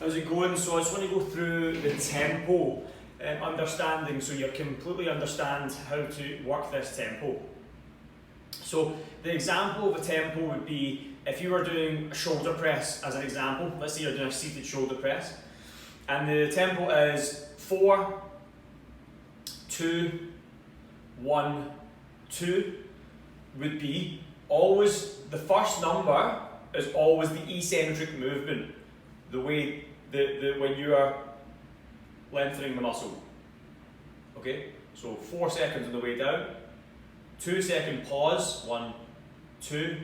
How's it going? So I just want to go through the tempo understanding so you completely understand how to work this tempo. So the example of a tempo would be if you were doing a shoulder press as an example. Let's say you're doing a seated shoulder press and the tempo is 4, 2, 1, 2 would be always the first number is always the eccentric movement, the way when you are lengthening the muscle. Okay, so 4 seconds on the way down, 2 second pause, 1, 2,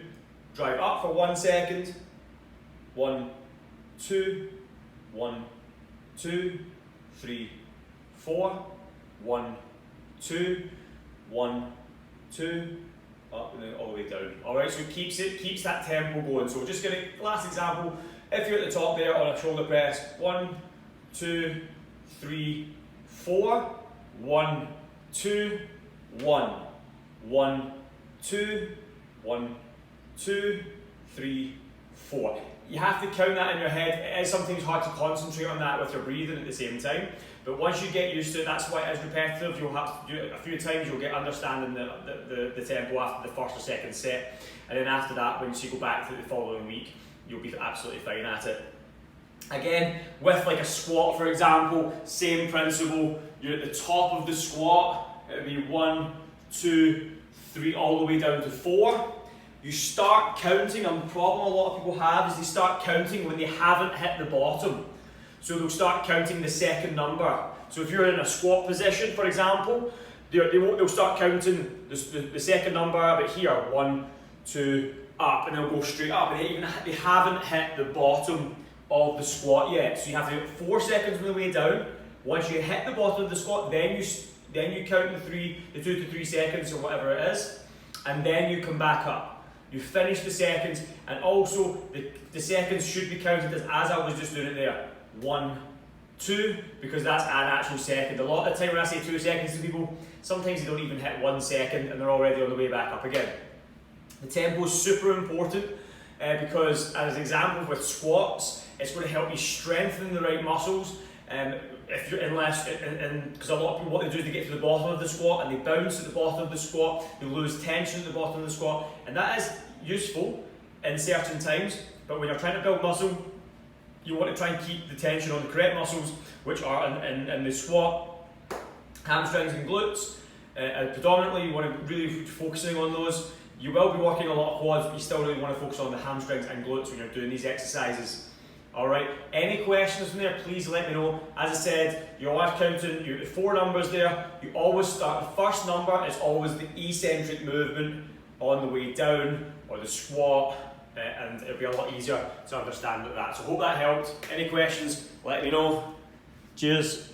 drive up for 1 second, 1, 2, 1, 2, 3, 4, 1, 2, 1, 2, up and then all the way down. Alright, so it keeps that tempo going. So just gonna, last example, if you're at the top there on a shoulder press, 1, 2, 3, 4, 1, 2, 1, 1, 2, 1, 2, 3, 4. You have to count that in your head. It is sometimes hard to concentrate on that with your breathing at the same time. But once you get used to it, that's why it is repetitive. You'll have to do it a few times, you'll get understanding the tempo after the first or second set. And then after that, once you go back to the following week, you'll be absolutely fine at it. Again, with like a squat, for example, same principle. You're at the top of the squat, it would be 1, 2, 3, all the way down to 4. You start counting, and the problem a lot of people have is they start counting when they haven't hit the bottom. So they'll start counting the second number. So if you're in a squat position, for example, they'll start counting the second number about here, 1, 2, up, and they'll go straight up, and they haven't hit the bottom of the squat yet. So you have to get 4 seconds on the way down. Once you hit the bottom of the squat, then you count the 2 to 3 seconds or whatever it is, and then you come back up. You finish the seconds, and also the seconds should be counted as I was just doing it there. 1, 2, because that's an actual second. A lot of the time when I say 2 seconds to people, sometimes they don't even hit 1 second and they're already on the way back up again. The tempo is super important because, as an example with squats, it's going to help you strengthen the right muscles. Because a lot of people, what they do is they get to the bottom of the squat and they bounce at the bottom of the squat, they lose tension at the bottom of the squat, and that is useful in certain times, but when you're trying to build muscle, you want to try and keep the tension on the correct muscles, which are in the squat, hamstrings and glutes. Predominantly you want to really be focusing on those. You will be working a lot of quads, but you still really want to focus on the hamstrings and glutes when you're doing these exercises. Alright, any questions from there, please let me know. As I said, you're always counting, you have 4 numbers there. You always start, the first number is always the eccentric movement on the way down, or the squat, and it'll be a lot easier to understand that. So hope that helped. Any questions, let me know. Cheers.